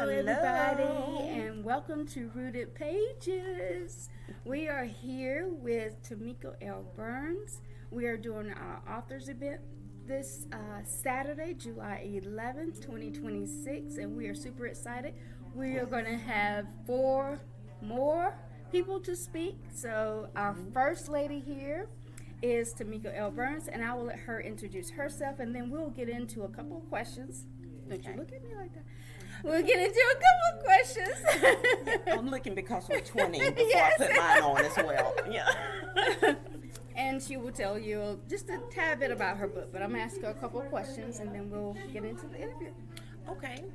Hello, everybody, and welcome to Rooted Pages. We are here with Tameka L. Burns. We are doing our authors event this Saturday, July 11th, 2026, and we are super excited. We are going to have 4 more people to speak. So, our first lady here is Tameka L. Burns, and I will let her introduce herself, and then we'll get into a couple of questions. Don't you look at me like that. We'll get into a couple of questions. I'm looking because we're 20 before I put mine on as well. Yeah. And she will tell you just a tad bit about her book, but I'm going to ask her a couple of questions, and then we'll get into the interview. Okay.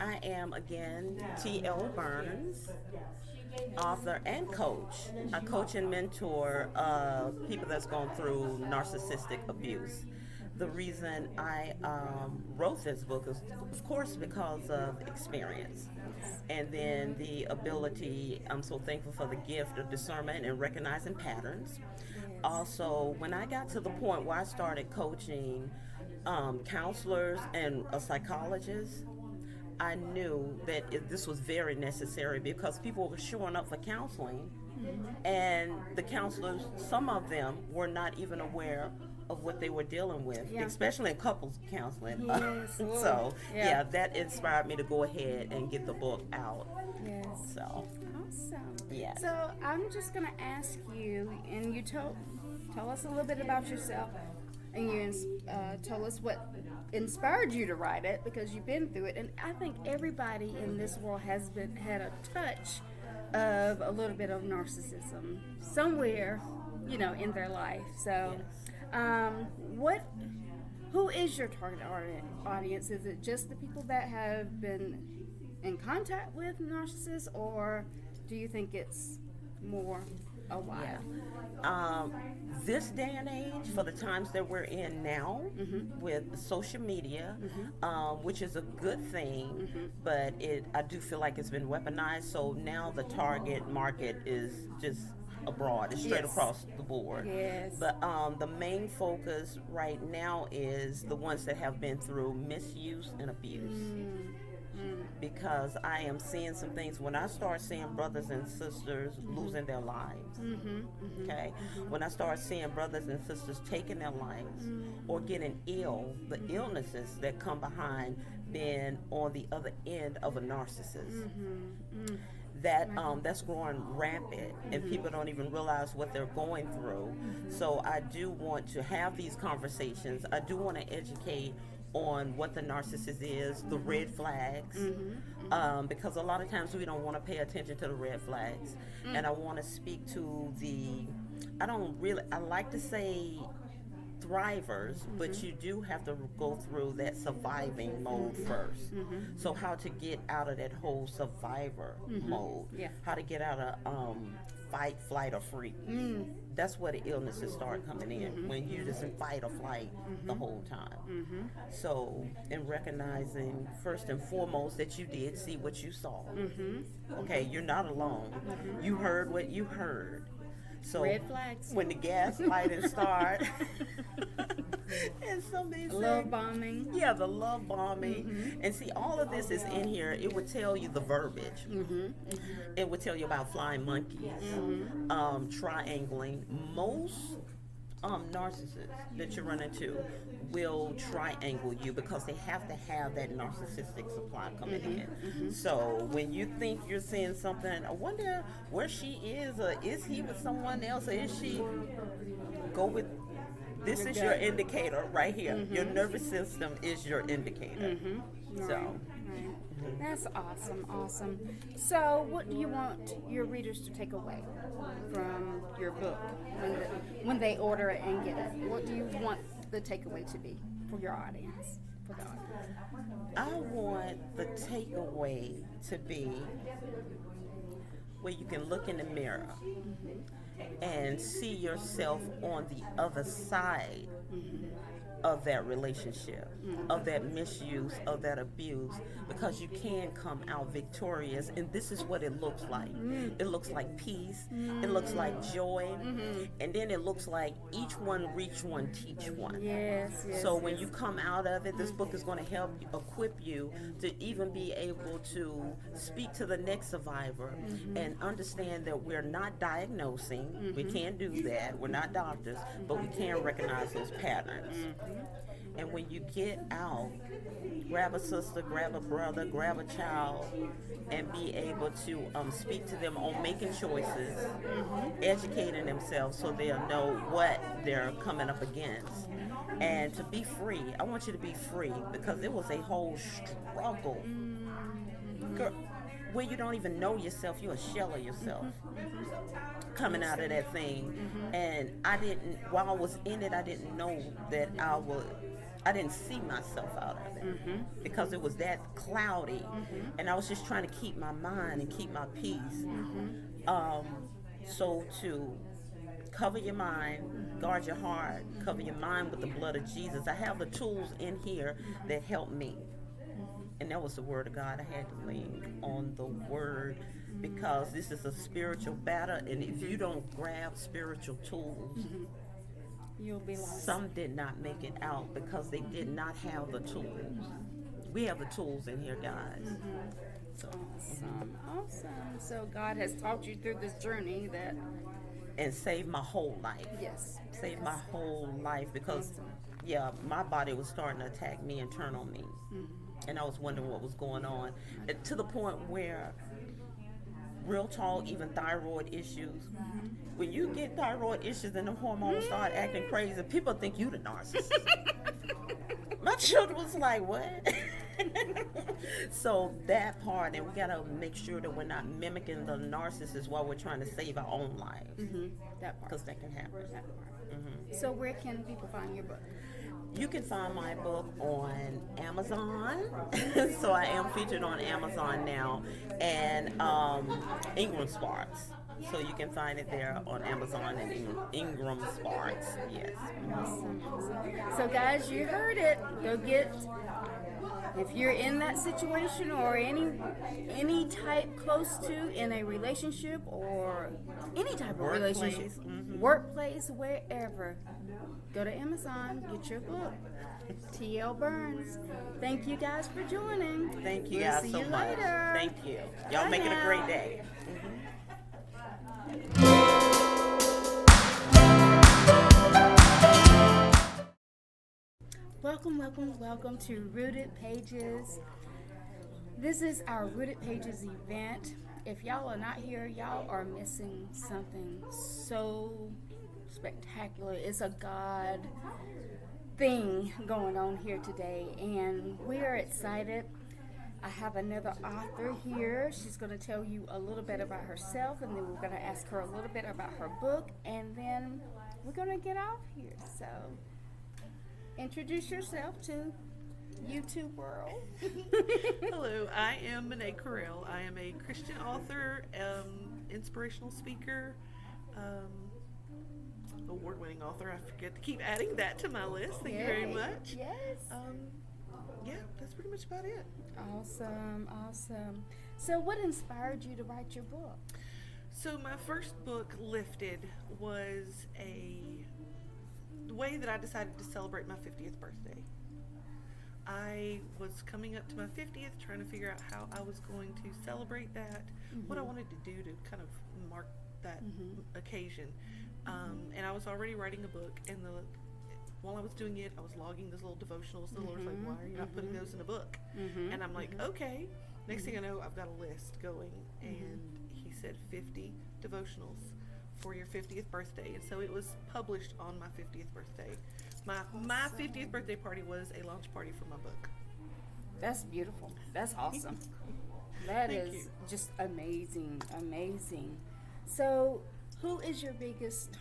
I am, again, T.L. Burns, author and coach. I coach and mentor people that's gone through narcissistic abuse. The reason I wrote this book is, of course, because of experience. And then the ability, I'm so thankful for the gift of discernment and recognizing patterns. Also, when I got to the point where I started coaching counselors and a psychologist, I knew that this was very necessary because people were showing up for counseling, and the counselors, some of them were not even aware of what they were dealing with, especially in couples counseling. Yes. So, that inspired me to go ahead and get the book out. Yes. So, awesome. Yeah. So I'm just going to ask you, and you tell us a little bit about yourself, and you tell us what inspired you to write it, because you've been through it. And I think everybody in this world has had a touch of a little bit of narcissism somewhere, in their life. So, who is your target audience? Is it just the people that have been in contact with narcissists, or do you think it's more a wide? This day and age, for the times that we're in now, with social media, which is a good thing, but I do feel like it's been weaponized. So now the target market is just abroad. It's straight across the board. Yes. But the main focus right now is the ones that have been through misuse and abuse. Because I am seeing some things when I start seeing brothers and sisters losing their lives. Okay? When I start seeing brothers and sisters taking their lives or getting ill, the illnesses that come behind being on the other end of a narcissist. That's growing rampant, and people don't even realize what they're going through. So I do want to have these conversations. I do want to educate on what the narcissist is, the red flags, because a lot of times we don't want to pay attention to the red flags. And I want to speak to I like to say thrivers, but you do have to go through that surviving mode first. So how to get out of that whole survivor mode, how to get out of fight, flight, or freeze. That's where the illnesses start coming in, when you're just in fight or flight the whole time. So, in recognizing first and foremost that you did see what you saw. Okay, you're not alone. You heard what you heard. So red flags. When the gaslighting start, and somebody love bombing. Yeah, the love bombing. And see, all of this is in here. It would tell you the verbiage. It would tell you about flying monkeys, triangling. Most narcissists that you run into will triangle you because they have to have that narcissistic supply coming in. So when you think you're seeing something, I wonder where she is, or is he with someone else, or is she? Go with this is your indicator right here. Your nervous system is your indicator. So. That's awesome. So what do you want your readers to take away from your book when they order it and get it? What do you want the takeaway to be for your audience? I want the takeaway to be where you can look in the mirror and see yourself on the other side of that relationship, of that misuse, of that abuse, because you can come out victorious. And this is what it looks like. It looks like peace, it looks like joy, and then it looks like each one reach one, teach one. Yes, yes. So when you come out of it, this book is going to help equip you to even be able to speak to the next survivor and understand that we're not diagnosing. We can't do that. We're not doctors, but we can recognize those patterns. And when you get out, grab a sister, grab a brother, grab a child, and be able to speak to them on making choices, educating themselves so they'll know what they're coming up against. And to be free. I want you to be free, because it was a whole struggle. Girl, where you don't even know yourself, you're a shell of yourself coming out of that thing. And while I was in it, I didn't know that I didn't see myself out of it because it was that cloudy, and I was just trying to keep my mind and keep my peace. So to cover your mind, guard your heart, cover your mind with the blood of Jesus. I have the tools in here that help me. And that was the word of God. I had to lean on the word, because this is a spiritual battle, and if you don't grab spiritual tools, you'll be lost. Some did not make it out because they did not have the tools. We have the tools in here, guys. So, Awesome. So God has taught you through this journey that... And saved my whole life. Yes. Saved my whole life, because, my body was starting to attack me and turn on me. And I was wondering what was going on. To the point where, real talk, even thyroid issues. When you get thyroid issues and the hormones start acting crazy, people think you the narcissist. My children was like, what? So that part, and we gotta make sure that we're not mimicking the narcissist while we're trying to save our own lives. That part. Because that can happen. So where can people find your book? You can find my book on Amazon. So I am featured on Amazon now, and Ingram Sparks. So you can find it there on Amazon and Ingram Sparks. Yes. Awesome. So guys, you heard it. Go get, if you're in that situation or any type close to in a relationship or any type of relationship, workplace, wherever, go to Amazon, get your book. T.L. Burns. Thank you guys for joining. Thank you We'll guys see so you much. later. Thank you. Y'all make it a great day. Welcome to Rooted Pages. This is our Rooted Pages event. If y'all are not here, y'all are missing something so spectacular. It's a God thing going on here today, and we are excited. I have another author here. She's going to tell you a little bit about herself, and then we're going to ask her a little bit about her book, and then we're going to get off here. So introduce yourself to YouTube world. Hello, I am Monee Correll. I am a Christian author, inspirational speaker, award-winning author. I forget to keep adding that to my list. Thank you very much. Yes. Yeah, that's pretty much about it. Awesome. So what inspired you to write your book? So my first book, Lifted, was the way that I decided to celebrate my 50th birthday. I was coming up to my 50th, trying to figure out how I was going to celebrate that, what I wanted to do to kind of mark that occasion. And I was already writing a book, and while I was doing it, I was logging those little devotionals. The Lord's like, why are you not putting those in a book? And I'm like, okay. Next thing I know, I've got a list going, and he said 50 devotionals for your 50th birthday. And so it was published on my 50th birthday. My 50th birthday party was a launch party for my book. That's beautiful. That's awesome. That Thank is you. just amazing. So, who is your biggest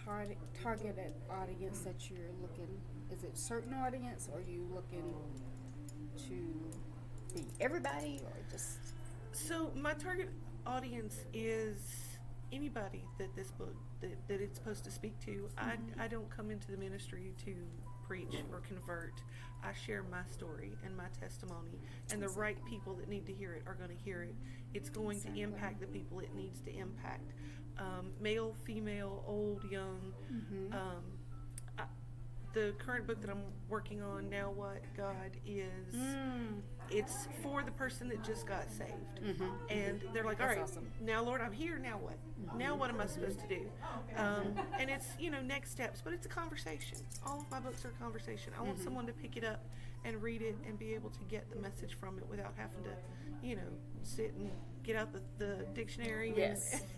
targeted audience that you're looking? Is it a certain audience, or are you looking to be everybody, or just? So my target audience is anybody that this book that it's supposed to speak to. I don't come into the ministry to preach or convert. I share my story and my testimony, and the right people that need to hear it are going to hear it. It's going to impact the people it needs to impact. Male, female, old, young. The current book that I'm working on, Now What God Is, it's for the person that just got saved. And they're like, all right, awesome. now Lord, I'm here, now what? Now what am I supposed to do? And it's, next steps, but it's a conversation. All of my books are a conversation. I want someone to pick it up and read it and be able to get the message from it without having to, sit and get out the dictionary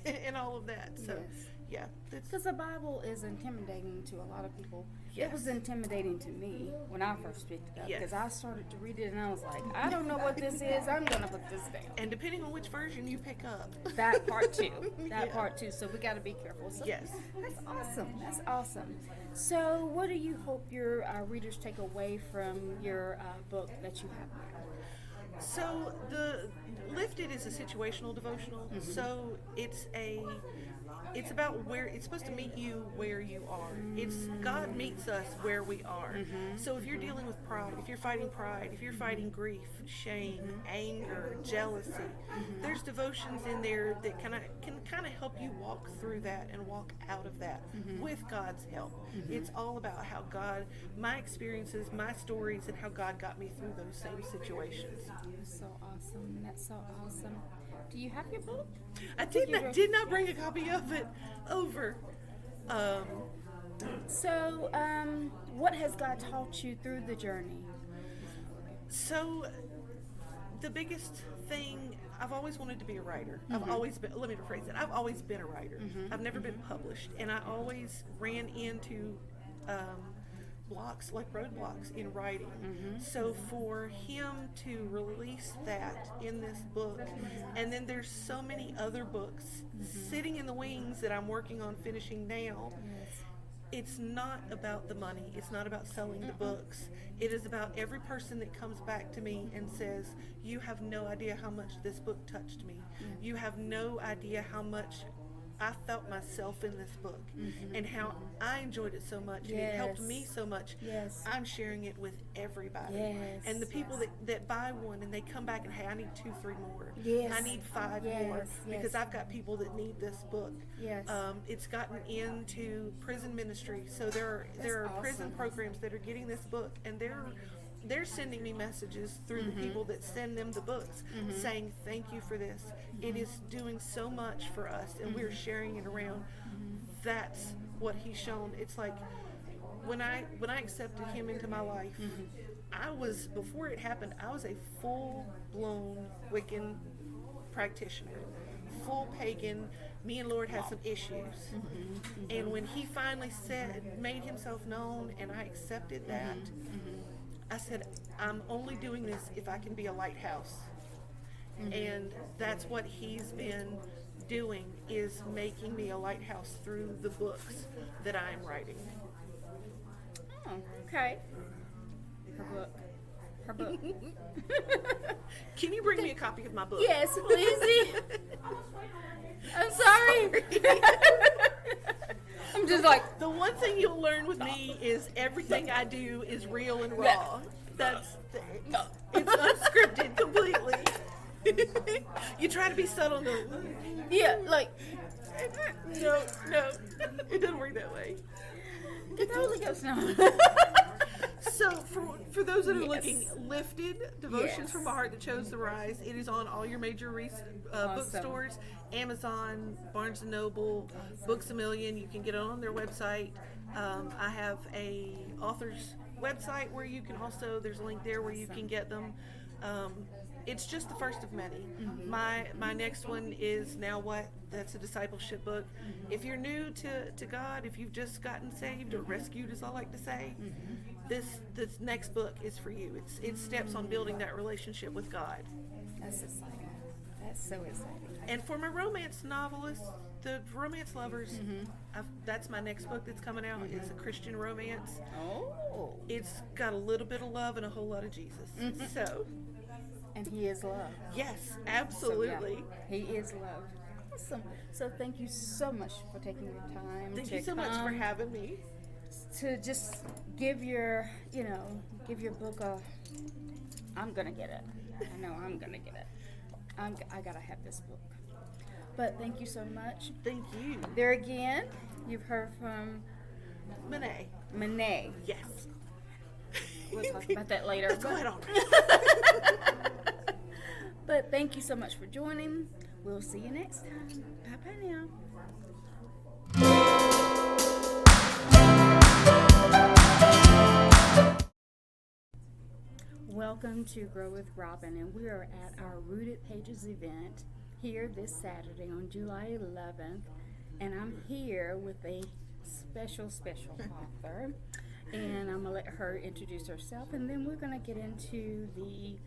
and all of that. So, yeah. Because the Bible is intimidating to a lot of people. Yes. It was intimidating to me when I first picked it up. Yes. Because I started to read it and I was like, I don't know what this is. I'm going to put this down. And depending on which version you pick up. That part too. Part too. So we got to be careful. So Yes. That's awesome. That's awesome. So what do you hope your readers take away from your book that you have here? So the Lifted is a situational devotional. So it's about where it's supposed to meet you where you are. It's God meets us where we are. So if you're dealing with pride, if you're fighting grief, shame, anger, jealousy, there's devotions in there that can kind of help you walk through that and walk out of that with God's help. It's all about how God, my experiences, my stories, and how God got me through those same situations. That's so awesome. That's so awesome. Do you have your book? I did not bring a copy of it over. So, what has God taught you through the journey? So, the biggest thing, I've always wanted to be a writer. I've always been, let me rephrase it, I've always been a writer. I've never been published, and I always ran into blocks, like roadblocks in writing. So for him to release that in this book, and then there's so many other books sitting in the wings that I'm working on finishing now. It's not about the money. It's not about selling the books. It is about every person that comes back to me and says, you have no idea how much this book touched me. You have no idea how much I felt myself in this book and how I enjoyed it so much and it helped me so much. I'm sharing it with everybody. And the people that buy one and they come back and, hey, I need 2, 3 more. I need 5 more because I've got people that need this book. It's gotten into prison ministry. So there are prison programs that are getting this book, and they're sending me messages through the people that send them the books saying, thank you for this. It is doing so much for us, and we're sharing it around. That's what he's shown. It's like when I accepted him into my life, before it happened, I was a full-blown Wiccan practitioner, full pagan. Me and Lord had some issues. And when he finally made himself known, and I accepted that, I said, I'm only doing this if I can be a lighthouse. And that's what he's been doing, is making me a lighthouse through the books that I'm writing. Oh, okay. Her book. Can you bring me a copy of my book? Yes, please. I'm sorry. I'm just like, the one thing you'll learn with me is everything I do is real and raw. It's unscripted completely. You try to be subtle. No, it doesn't work that way. Get the Holy Ghost now. So for those that are looking, Lifted, Devotions from a Heart That Chose to Rise, it is on all your major bookstores, Amazon, Barnes & Noble, Books A Million. You can get it on their website. I have a author's website where you can also, there's a link there where you can get them. It's just the first of many. My next one is Now What? That's a discipleship book. If you're new to God, if you've just gotten saved or rescued, as I like to say, this next book is for you. It's steps on building that relationship with God. That's exciting. That's so exciting. And for my romance novelists, the romance lovers, that's my next book that's coming out. It's a Christian romance. Oh. It's got a little bit of love and a whole lot of Jesus. So. And he is love. Yes, absolutely. So, he is love. Awesome. So thank you so much for taking your time. Thank you so much for having me. to just give your book a, I'm gonna get it. I know I'm gonna get it. I gotta have this book. But thank you so much. Thank you. There again, you've heard from Monee. Monee. Yes. We'll talk about that later. That's quite all But thank you so much for joining. We'll see you next time. Bye-bye now. Welcome to Grow with Robyn, and we are at our Rooted Pages event here this Saturday on July 11th, and I'm here with a special author, and I'm going to let her introduce herself, and then we're going to get into the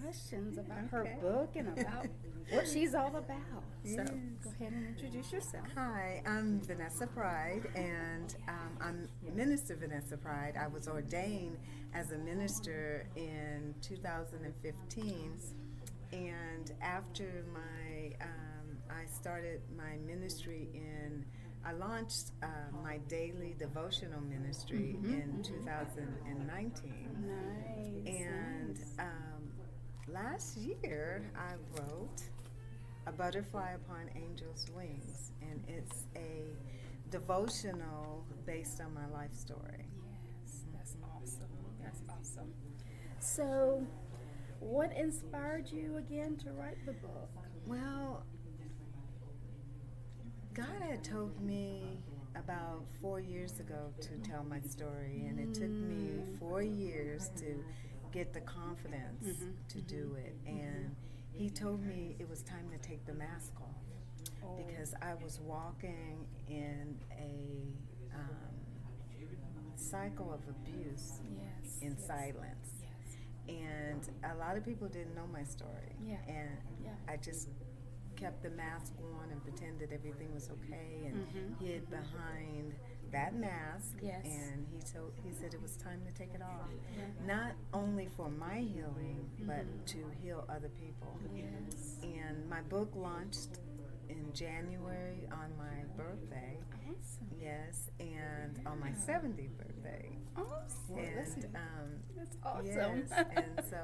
questions about her book and about what she's all about. So go ahead and introduce yourself. Hi, I'm Vanessa Pride, and I'm Minister Vanessa Pride. I was ordained as a minister in 2015, and after I started my ministry I launched my daily devotional ministry in 2019. Nice. And last year I wrote A Butterfly Upon Angel's Wings, and it's a devotional based on my life story. Yes, that's awesome. That's awesome. So, what inspired you again to write the book? Well, God had told me about 4 years ago to tell my story, and it took me 4 years to get the confidence to do it. And He told me it was time to take the mask off because I was walking in a cycle of abuse in silence. And a lot of people didn't know my story. And I just kept the mask on and pretended everything was okay and hid behind that mask. And he said it was time to take it off. Not only for my healing, but to heal other people. And my book launched in January on my birthday. Yes, and on my 70th birthday. Awesome. And that's awesome. yes, and so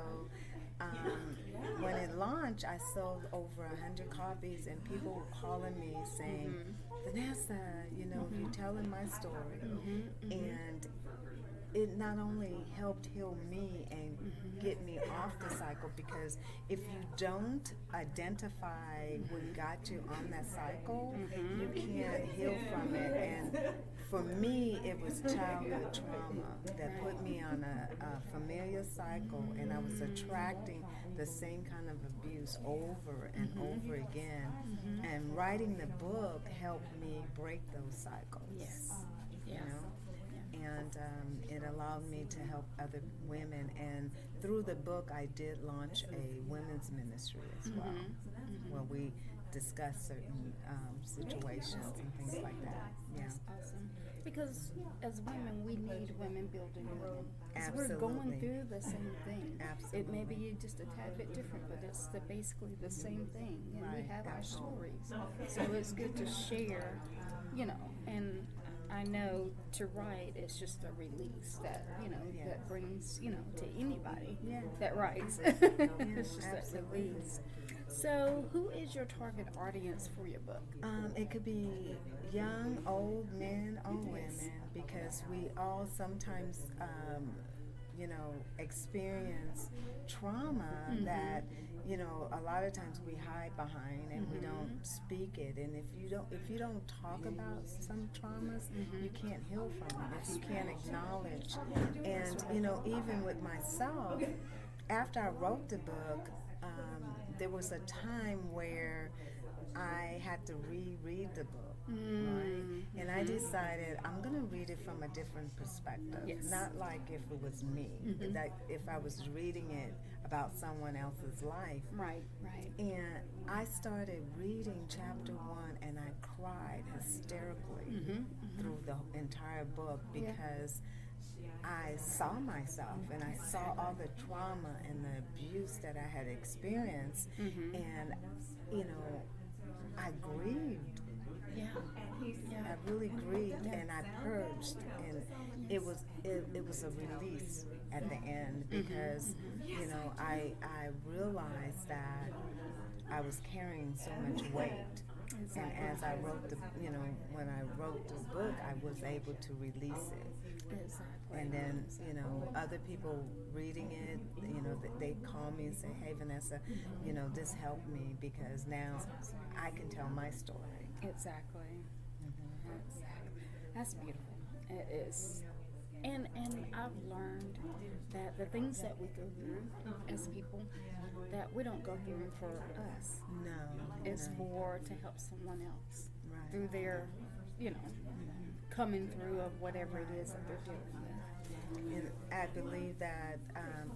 when it launched, I sold over 100 copies, and people were calling me saying, Vanessa, you're telling my story. And it not only helped heal me and get me off the cycle, because if you don't identify what got you on that cycle, you can't heal from it. And for me, it was childhood trauma that put me on a familiar cycle, and I was attracting the same kind of abuse over and over again. And writing the book helped me break those cycles. You know? And it allowed me to help other women. And through the book, I did launch a women's ministry as well, where we discuss certain situations and things like that. That's awesome. Because as women, we need women building women. 'Cause Absolutely. we're going through the same thing. Absolutely. It may be just a tad bit different, but it's basically the same thing. And we Right. have our stories. So it's good to share, and I know to write is just a release that, that brings, to anybody that writes. It's just absolutely. that release. So who is your target audience for your book? It could be young, old, men, or women, because we all sometimes, experience trauma that, a lot of times we hide behind and we don't speak it. And if you don't talk about some traumas, you can't heal from it. If you can't acknowledge, and even with myself, after I wrote the book, there was a time where I had to reread the book, right? And I decided I'm going to read it from a different perspective. Not like if it was me, but that if I was reading it about someone else's life. Right. And I started reading chapter 1, and I cried hysterically through the entire book because I saw myself and I saw all the trauma and the abuse that I had experienced, and I grieved Yeah. I really grieved and I purged, and it was a release at the end because you know I realized that I was carrying so much weight. And as I wrote when I wrote the book, I was able to release it. Exactly. And then, other people reading it, they call me and say, "Hey, Vanessa, this helped me because now I can tell my story." Exactly. That's beautiful. It is. And I've learned that the things that we go through as people, that we don't go through them for us. No. It's no. for to help someone else Right. through their, coming through of whatever it is that they're dealing with. And I believe that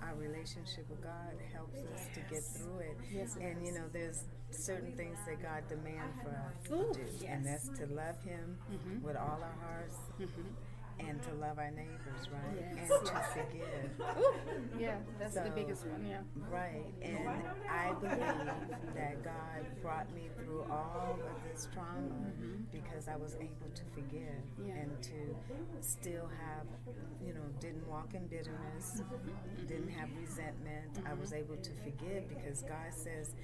our relationship with God helps us to get through it. Yes, it And does. there's certain things that God demands for us Ooh, to do, yes. and that's to love Him with all our hearts, and to love our neighbors, right? Yes, And to yes. forgive. Ooh, yeah, that's the So- biggest one. Yeah. Right, and I believe that God brought me through all of this trauma because I was able to forgive Yeah. and to still have, didn't walk in bitterness, didn't have resentment. I was able to forgive because God says,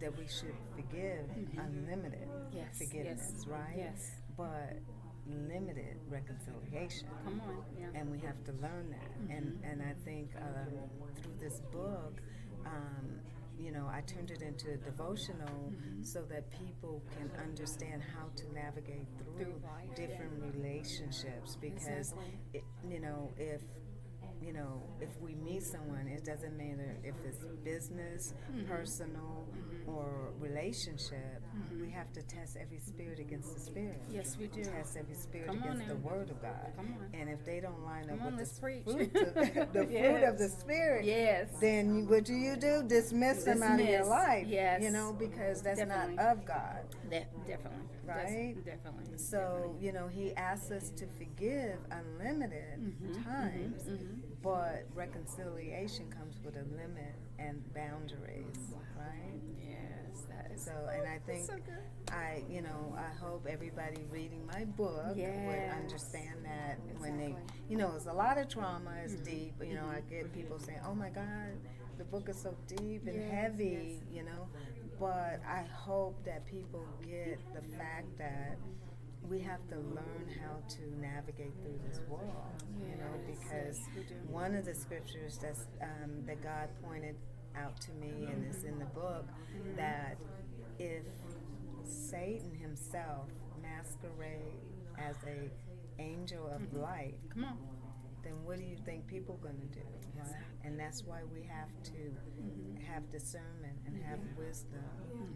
that we should forgive unlimited Yes, forgiveness, yes, right? yes. But limited reconciliation. Come on. Yeah. And we have to learn that. And I think through this book, I turned it into a devotional so that people can understand how to navigate through life, different relationships. Because, Exactly. if we meet someone, it doesn't matter if it's business, personal, or relationship. We have to test every spirit against the spirit. Yes, we do. Test every spirit Come on against the now. Word of God. Come on. And if they don't line up Come on, with let's the preach. fruit, the fruit of the Spirit, Yes. then what do? Dismiss them out of your Dismiss. life. Yes. Because that's Definitely. not of God. Definitely. Right? Definitely. So, He asks us to forgive unlimited times, but reconciliation comes with a limit and boundaries, right? Yes, that is So, and I think so good. I hope everybody reading my book would Yes. understand that when they, Exactly. it's a lot of trauma, it's deep. I get people saying, "Oh my God, the book is so deep and Yes, heavy," But I hope that people get the fact that we have to learn how to navigate through this world, because yes, we do. one of the scriptures that God pointed out to me, and it's in the book, that if Satan himself masquerade as a angel of light, Come on. then what do you think people are going to do? Right? And that's why we have to have discernment and have wisdom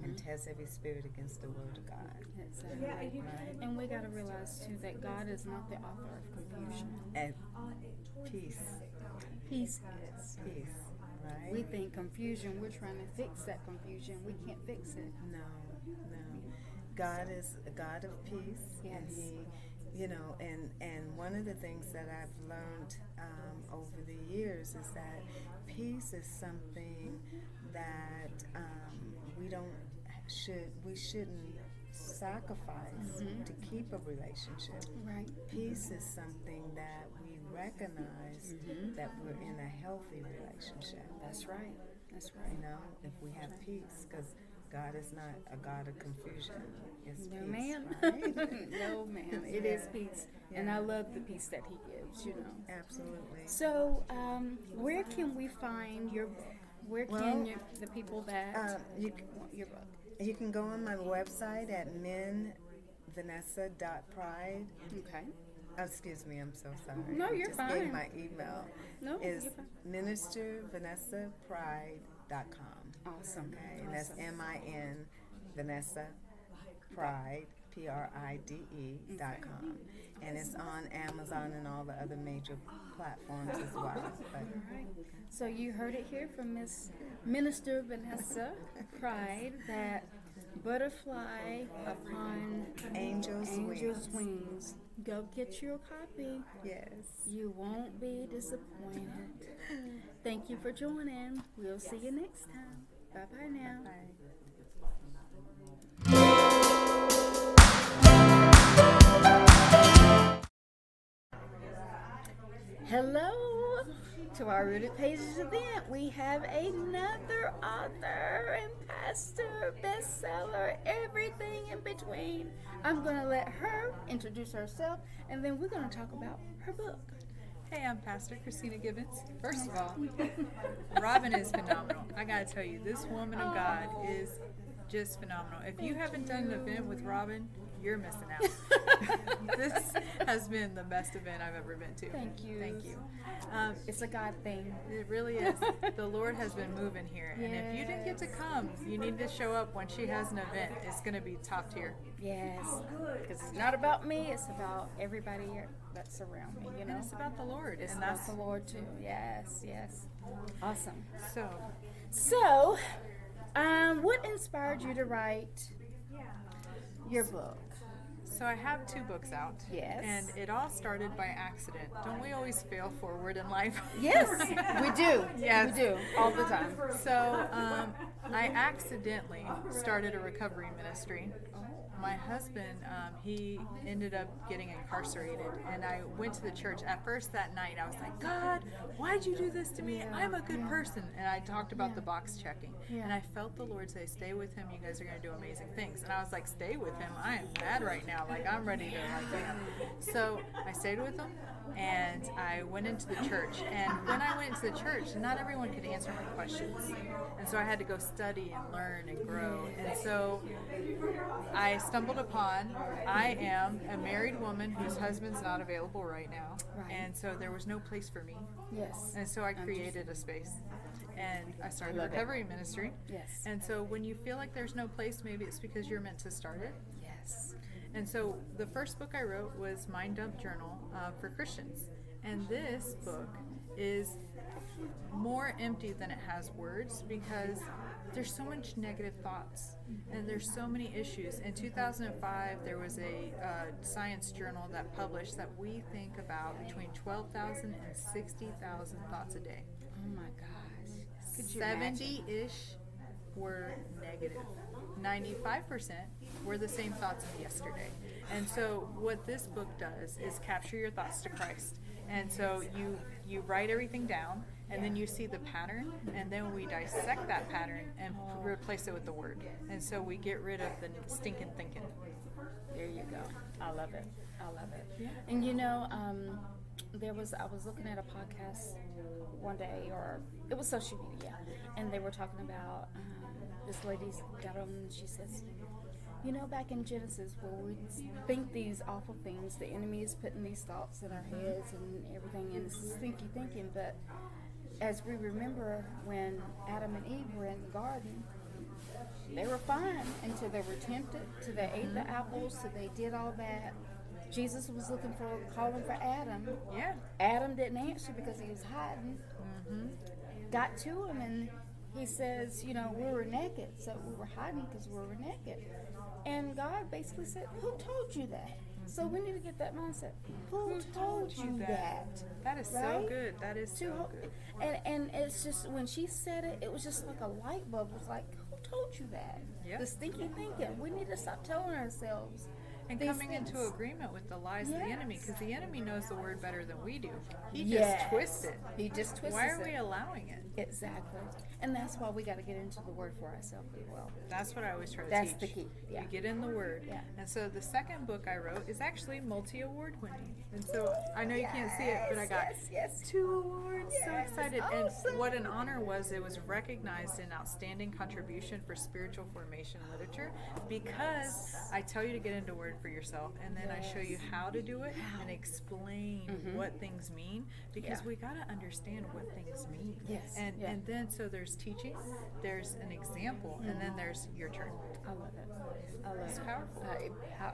and test every spirit against the Word of God. Exactly. Right? And we got to realize too that God is not the author of confusion. And peace, Peace is. right? We think confusion. We're trying to fix that confusion. We can't fix it. No. God is a God of peace, and Yes. He, and one of the things that I've learned over the years is that peace is something that we shouldn't sacrifice to keep a relationship. Right. Peace is something that we recognize that we're in a healthy relationship. That's right. That's right. If we have peace, because God is not a God of confusion. It's No, peace, ma'am. right? No, ma'am. It is peace. And I love the peace that He gives, Absolutely. So, where can we find your book? Where can the people that want your book? You can go on my website at Vanessa.Pride. Okay. Excuse me, I'm so sorry. No, I you're just fine. gave my email. No, Is you're fine. ministervanessapride.com. Awesome. Okay, and that's Awesome. MIN Vanessa Pride PRIDE.com, and it's on Amazon and all the other major platforms as well. But All right. So you heard it here from Minister Vanessa Pride that butterfly upon Angel's wings. Go get your copy. yes. You won't be disappointed. Thank you for joining. We'll see you next time. Bye bye now. Bye. Hello to our Rooted Pages event. We have another author and pastor, bestseller, everything in between. I'm going to let her introduce herself, and then we're going to talk about her book. Hey, I'm Pastor Kristina Gibbons. First of all, Robyn is phenomenal. I gotta tell you, this woman of God is just phenomenal. If you haven't done an event with Robyn, you're missing out. This has been the best event I've ever been to. Thank you. Thank you. It's a God thing. It really is. The Lord has been moving here. And if you didn't get to come, you need to show up when she has an event. It's going to be top tier. Yes, because it's not about me, it's about everybody that's around me, you know. And it's about the Lord. It's and about that's the Lord too. Yes, yes. Awesome. So, what inspired you to write your book? So I have 2 books out. Yes. And it all started by accident. Don't we always fail forward in life? Yes, we do. Yes. We do, all the time. So I accidentally started a recovery ministry. My husband, he ended up getting incarcerated, and I went to the church. At first that night, I was like, God, why'd you do this to me? I'm a good person. And I talked about the box checking. And I felt the Lord say, stay with him. You guys are going to do amazing things. And I was like, stay with him? I am mad right now. Like, I'm ready to, bam. So I stayed with him, and I went into the church. And when I went into the church, not everyone could answer my questions. And so I had to go study and learn and grow. And so I stumbled upon, I am a married woman whose husband's not available right now. Right. And so there was no place for me. Yes. And so I created a space. And I started a recovery ministry. Yes. And so when you feel like there's no place, maybe it's because you're meant to start it. Yes. And so the first book I wrote was Mind Dump Journal for Christians. And this book is more empty than it has words because there's so much negative thoughts and there's so many issues. In 2005, there was a science journal that published that we think about between 12,000 and 60,000 thoughts a day. Oh my gosh. Could you imagine? 70-ish were negative. 95% were the same thoughts of yesterday. And so what this book does is capture your thoughts to Christ. And so you write everything down, and then you see the pattern, and then we dissect that pattern and replace it with the word. And so we get rid of the stinking thinking. There you go. I love it. I love it. Yeah. And you know, I was looking at a podcast one day, or it was social media, and they were talking about this lady got on and she says, you know, back in Genesis where we think these awful things, the enemy is putting these thoughts in our heads and everything, and it's stinky thinking, but as we remember when Adam and Eve were in the garden, they were fine until they were tempted, till they ate the apples, till they did all that. Jesus was calling for Adam. Yeah. Adam didn't answer because he was hiding. Got to him and he says, you know, we were naked, so we were hiding because we were naked. And God basically said, who told you that? So we need to get that mindset. Who told you that? That is Right? so good. That is so good. And it's just, when she said it, it was just like a light bulb. It was like, who told you that? Yeah. The stinky thinking. We need to stop telling ourselves. And these coming into things. agreement with the lies of the enemy, because the enemy knows the word better than we do. He Yes. just twists it. He just twists Why are it. we allowing it? Exactly. And that's why we got to get into the word for ourselves as well. That's what I always try to That's teach. the key. Yeah. You get in the word. Yeah. And so the second book I wrote is actually multi-award winning. And so I know you can't see it, but I got yes. 2 awards. So Yes. excited. Awesome. And what an honor was, it was recognized in outstanding contribution for spiritual formation literature, because I tell you to get into word for yourself, and then I show you how to do it and explain what things mean, because Yeah. we got to understand what things mean. Yes. And Yeah. and then so there's teaching, there's an example, and then there's your turn. I love it. I love It's it. powerful.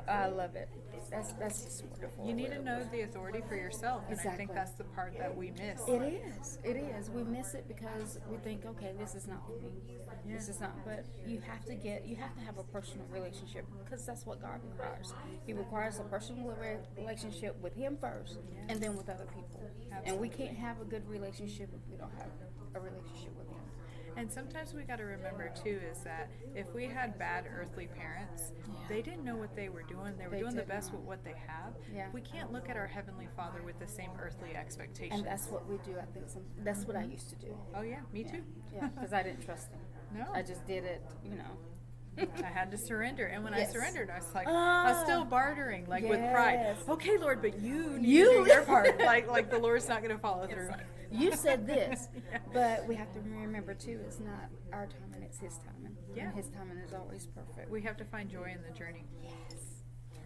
I love it. That's just wonderful. You need to know the authority for yourself, and I Exactly. think that's the part that we miss. It is. It is. We miss it because we think, okay, this is not for me. This Yeah. is not. But you have to have a personal relationship, because that's what God requires. He requires a personal relationship with Him first, and then with other people. And we can't have a good relationship if we don't have a relationship with Him. And sometimes we got to remember too is that if we had bad earthly parents, they didn't know what they were doing. They were doing the best with what they have. Yeah. We can't look at our Heavenly Father with the same earthly expectations. And that's what we do. I think that's what I used to do. Oh yeah, me too. Yeah, because I didn't trust them. No. I just did it, you know. I had to surrender, and when Yes. I surrendered, I was like, I was still bartering, like with pride. Yes. Okay, Lord, but you need You- to do your part. Like the Lord's not going to follow through. You said this, but we have to remember too, it's not our timing, it's His timing. Yeah. And His timing is always perfect. We have to find joy in the journey. Yes.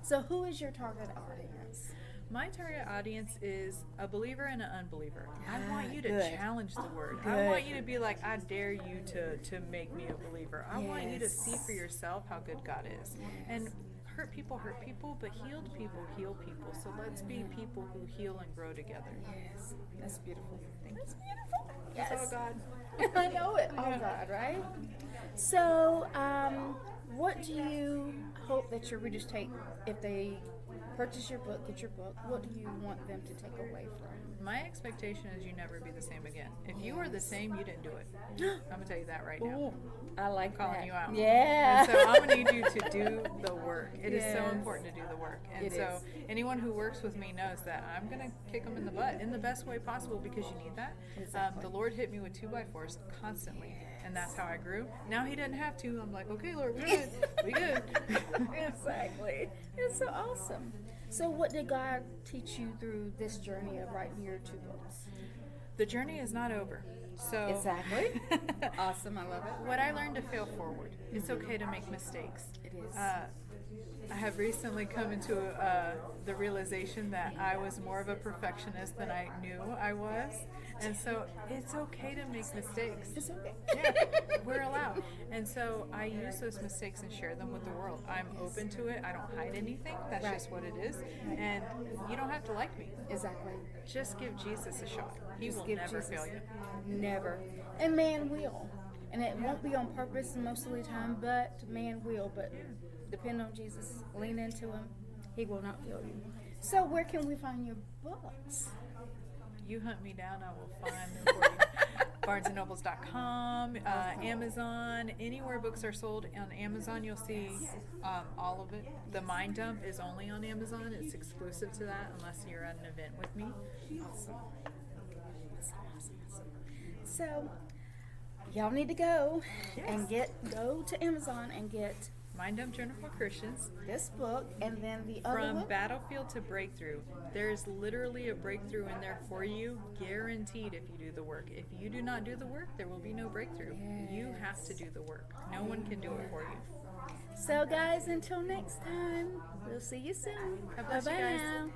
So who is your target audience? My target audience is a believer and an unbeliever. I want you to Good. challenge the word. I Good. want you to be like, I dare you to make me a believer. I want you to see Yes. for yourself how good God is. And hurt people, but healed people heal people. So let's be people who heal and grow together. Yes. That's beautiful. That's beautiful. That's Yes. all God. I know it. Oh God, right? So, what do you hope that your readers take if they purchase your book, get your book? What do you want them to take away from? My expectation is you never be the same again. If you are the same, you didn't do it. I'm gonna tell you that right now. Ooh, I like Calling that. you out. Yeah. And so I'm gonna need you to do the work. It is so Yes. important to do the work. And It so is. anyone who works with me knows that I'm gonna kick them in the butt in the best way possible because you need that. Exactly. The Lord hit me with 2x4s constantly, and that's how I grew. Now He doesn't have to. I'm like, okay, Lord, we good. We good. Exactly. It's so awesome. So, what did God teach you through this journey of writing your 2 books? The journey is not over. So Exactly. Awesome. I love it. what I learned to fail forward. It's okay to make mistakes. It is. I have recently come into the realization that I was more of a perfectionist than I knew I was. And so it's okay to make mistakes. It's okay. Yeah, we're allowed. And so I use those mistakes and share them with the world. I'm open to it. I don't hide anything. That's Right. just what it is. And you don't have to like me. Exactly. Just give Jesus a shot. He Just will give never Jesus- fail you. Never. And man will. And it won't be on purpose most of the time, but man will. But depend on Jesus. Lean into Him. He will not fail you. So where can we find your books? You hunt me down, I will find them for you. BarnesandNobles.com, Amazon, anywhere books are sold on Amazon, you'll see all of it. The Mind Dump is only on Amazon. It's exclusive to that unless you're at an event with me. Awesome. So y'all need to go and go to Amazon and get Mind Dump Journal for Christians. this book and then the other From one. battlefield to breakthrough, there's literally a breakthrough in there for you, guaranteed if you do the work. If you do not do the work, there will be no breakthrough. You have to do the work. No one can do it for you. So guys, until next time, we'll see you soon. God bless you Bye-bye guys. now.